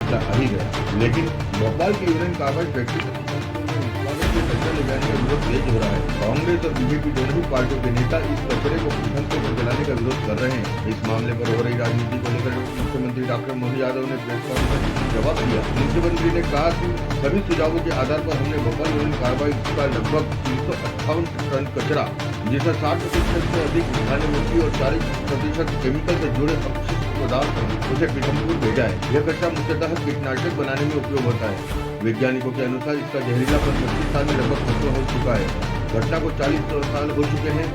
फैसला आ ही गया। लेकिन भोपाल की यूरेन कार्बाइड फैक्ट्री उत्पादन के कचरा ले जाने का विरोध तेज हो रहा है। कांग्रेस और बीजेपी दोनों ही पार्टियों के नेता इस कचरे को पीथमपुर में जलाने का विरोध कर रहे हैं। इस मामले पर हो रही राजनीति को लेकर मुख्यमंत्री डॉक्टर मोहन यादव ने प्रेस कॉन्फ्रेंस में जवाब दिया। मुख्यमंत्री ने कहा कि सभी सुझावों के आधार पर हमने भोपाल यूरेन कार्बाइड का लगभग 358 टन कचरा, जिसमें 60% से अधिक खाने मिट्टी और 40% केमिकल से जुड़े अपशिष्ट पदार्थ उसे पीथमपुर भेजा है। यह कचरा मुख्यतः कीटनाशक बनाने में उपयोग होता है। वैज्ञानिकों के अनुसार इसका जहरीलापन 25 साल में लगभग खत्म हो चुका है। घटना को 40 साल हो चुके हैं।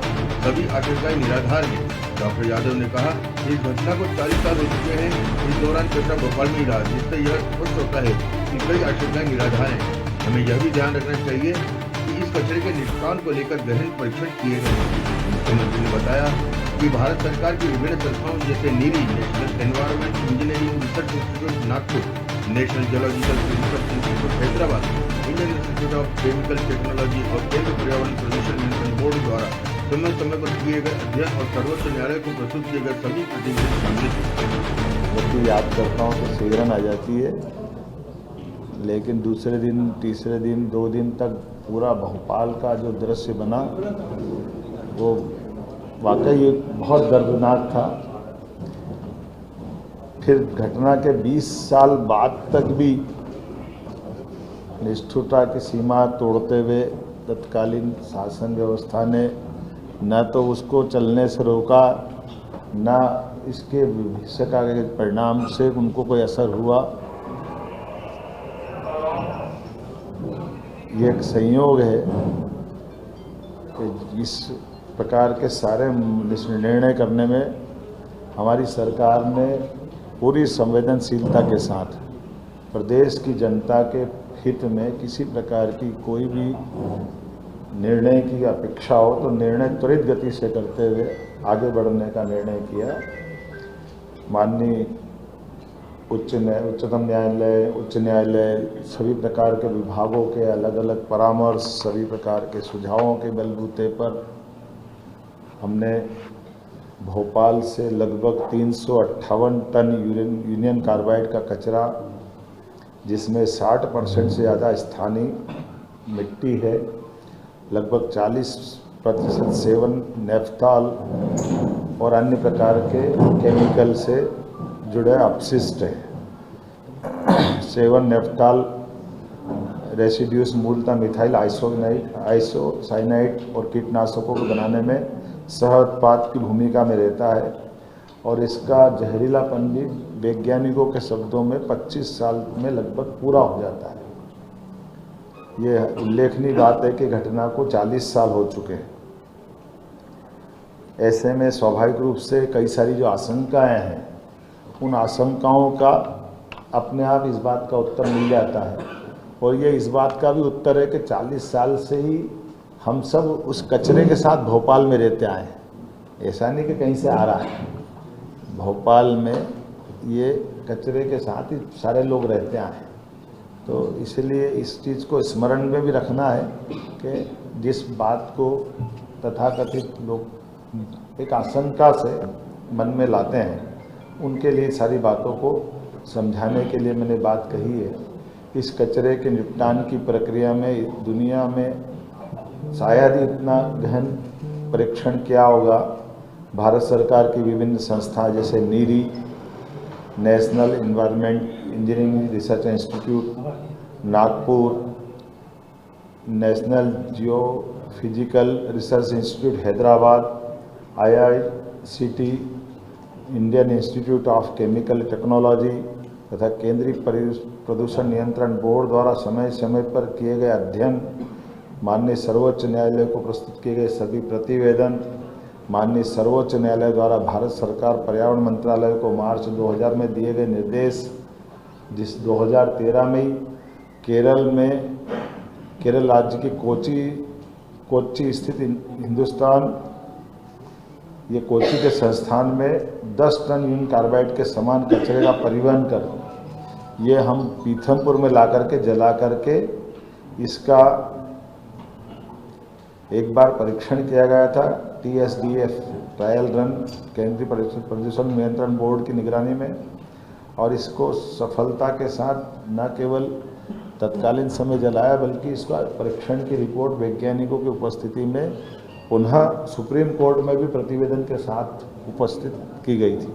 सभी आशंकाएं निराधार हैं। डॉक्टर यादव ने कहा इस घटना को 40 साल हो चुके हैं। इस दौरान कचरा भोपाल में ही रहा, जिससे यह स्पष्ट होता है कि कई आशंकाएं निराधार हैं। हमें यह भी ध्यान रखना चाहिए कि इस कचरे के निष्कासन को लेकर गहन परीक्षण किए गए हैं। मुख्यमंत्री ने बताया कि भारत सरकार की विभिन्न संस्थाओं जैसे NEERI, national environment engineering research institute Nagpur, national geological research institute Hyderabad, Indian institute of chemical technology और केंद्र पर्यावरण प्रदूषण नियंत्रण बोर्ड द्वारा समय समय पर किए गए अध्ययन और सर्वोच्च न्यायालय को प्रस्तुत किए गए सभी प्रतिवेदन शामिल हैं। जब भी याद करता हूँ तो सिहरन आ जाती है, लेकिन दूसरे दिन, तीसरे दिन, 2 दिन तक पूरा भोपाल का जो दृश्य बना वो वाकई बहुत दर्दनाक था। फिर घटना के 20 साल बाद तक भी निष्ठुरता की सीमा तोड़ते हुए तत्कालीन शासन व्यवस्था ने न तो उसको चलने से रोका, न इसके भविष्य का परिणाम से उनको कोई असर हुआ। ये एक संयोग है कि इस प्रकार के सारे निर्णय करने में हमारी सरकार ने पूरी संवेदनशीलता के साथ प्रदेश की जनता के हित में किसी प्रकार की कोई भी निर्णय की अपेक्षा हो तो निर्णय त्वरित गति से करते हुए आगे बढ़ने का निर्णय किया। माननीय उच्चतम न्यायालय, उच्च न्यायालय, सभी प्रकार के विभागों के अलग अलग परामर्श, सभी प्रकार के सुझावों के बलबूते पर हमने भोपाल से लगभग 358 टन यूरेनियम कार्बाइड का कचरा, जिसमें 60% से ज़्यादा स्थानीय मिट्टी है, लगभग 40% सेवन नेफ्थॉल और अन्य प्रकार के केमिकल से जुड़े अपशिष्ट है। सेवन नेफ्थॉल रेसिड्यूस मूलतः मिथाइल आइसोसाइनाइड और कीटनाशकों को बनाने में सह उत्पाद की भूमिका में रहता है और इसका जहरीलापन भी वैज्ञानिकों के शब्दों में 25 साल में लगभग पूरा हो जाता है। ये उल्लेखनीय बात है कि घटना को 40 साल हो चुके हैं। ऐसे में स्वाभाविक रूप से कई सारी जो आशंकाएं हैं, उन आशंकाओं का अपने आप इस बात का उत्तर मिल जाता है। और ये इस बात का भी उत्तर है कि 40 साल से ही हम सब उस कचरे के साथ भोपाल में रहते आए हैं। ऐसा नहीं कि कहीं से आ रहा है, भोपाल में ये कचरे के साथ ही सारे लोग रहते आए हैं। तो इसलिए इस चीज़ को स्मरण में भी रखना है कि जिस बात को तथाकथित लोग एक आशंका से मन में लाते हैं, उनके लिए सारी बातों को समझाने के लिए मैंने बात कही है। इस कचरे के निपटान की प्रक्रिया में दुनिया में शायद ही इतना गहन परीक्षण किया होगा। भारत सरकार की विभिन्न संस्थाएं जैसे NEERI, national environment engineering research institute Nagpur, national geophysical research institute Hyderabad, IICT, Indian institute of chemical technology तथा केंद्रीय प्रदूषण नियंत्रण बोर्ड द्वारा समय समय पर किए गए अध्ययन, माननीय सर्वोच्च न्यायालय को प्रस्तुत किए गए सभी प्रतिवेदन, माननीय सर्वोच्च न्यायालय द्वारा भारत सरकार पर्यावरण मंत्रालय को मार्च 2000 में दिए गए निर्देश, जिस 2013 में ही केरल राज्य की कोच्चि स्थित हिंदुस्तान, ये कोच्चि के संस्थान में 10 टन यूरेनियम कार्बाइड के समान कचरे का परिवहन कर ये हम पीथमपुर में ला करके जला करके इसका एक बार परीक्षण किया गया था TSDF ट्रायल रन, केंद्रीय प्रदूषण नियंत्रण बोर्ड की निगरानी में। और इसको सफलता के साथ न केवल तत्कालीन समय जलाया बल्कि इसका परीक्षण की रिपोर्ट वैज्ञानिकों की उपस्थिति में पुनः सुप्रीम कोर्ट में भी प्रतिवेदन के साथ उपस्थित की गई थी।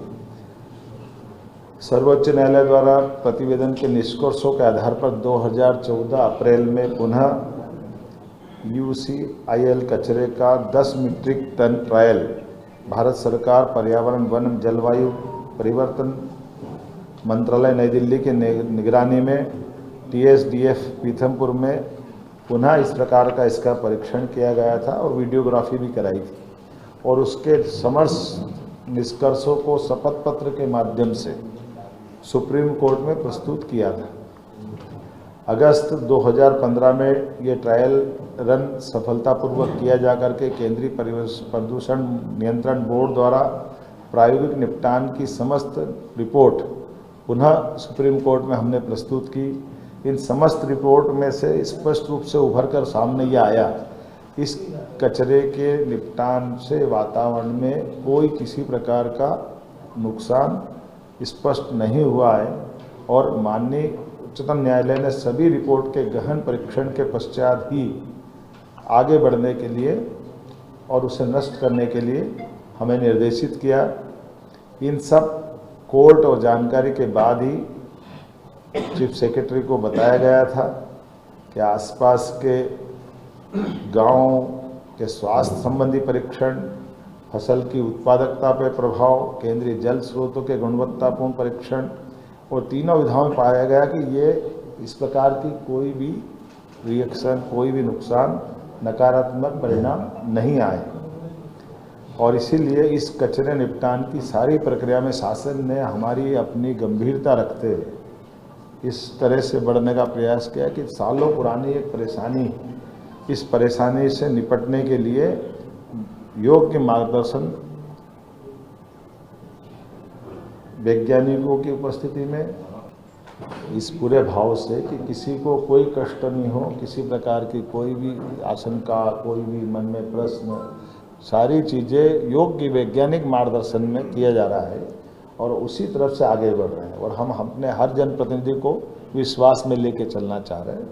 सर्वोच्च न्यायालय द्वारा प्रतिवेदन के निष्कर्षों के आधार पर 2014 अप्रैल में पुनः UCIL कचरे का 10 मीट्रिक टन ट्रायल भारत सरकार पर्यावरण वन जलवायु परिवर्तन मंत्रालय नई दिल्ली के निगरानी में TSDF पीथमपुर में पुनः इस प्रकार का इसका परीक्षण किया गया था और वीडियोग्राफी भी कराई थी और उसके समस्त निष्कर्षों को शपथ पत्र के माध्यम से सुप्रीम कोर्ट में प्रस्तुत किया था। अगस्त 2015 में ये ट्रायल रन सफलतापूर्वक किया जाकर के केंद्रीय प्रदूषण नियंत्रण बोर्ड द्वारा प्रायोगिक निपटान की समस्त रिपोर्ट पुनः सुप्रीम कोर्ट में हमने प्रस्तुत की। इन समस्त रिपोर्ट में से स्पष्ट रूप से उभर कर सामने ये आया, इस कचरे के निपटान से वातावरण में कोई किसी प्रकार का नुकसान स्पष्ट नहीं हुआ है और माननीय उच्चतम न्यायालय ने सभी रिपोर्ट के गहन परीक्षण के पश्चात ही आगे बढ़ने के लिए और उसे नष्ट करने के लिए हमें निर्देशित किया। इन सब कोर्ट और जानकारी के बाद ही चीफ सेक्रेटरी को बताया गया था कि आसपास के गांवों के स्वास्थ्य संबंधी परीक्षण, फसल की उत्पादकता पर प्रभाव, केंद्रीय जल स्रोतों के गुणवत्तापूर्ण परीक्षण और तीनों विधाओं में पाया गया कि ये इस प्रकार की कोई भी रिएक्शन, कोई भी नुकसान, नकारात्मक परिणाम नहीं आए और इसीलिए इस कचरे निपटान की सारी प्रक्रिया में शासन ने हमारी अपनी गंभीरता रखते हुए इस तरह से बढ़ने का प्रयास किया कि सालों पुरानी एक परेशानी, इस परेशानी से निपटने के लिए योग्य मार्गदर्शन वैज्ञानिकों की उपस्थिति में इस पूरे भाव से कि किसी को कोई कष्ट नहीं हो, किसी प्रकार की कोई भी आशंका, कोई भी मन में प्रश्न, सारी चीज़ें योग्य वैज्ञानिक मार्गदर्शन में किया जा रहा है और उसी तरफ से आगे बढ़ रहे हैं और हम अपने हर जनप्रतिनिधि को विश्वास में लेके चलना चाह रहे हैं।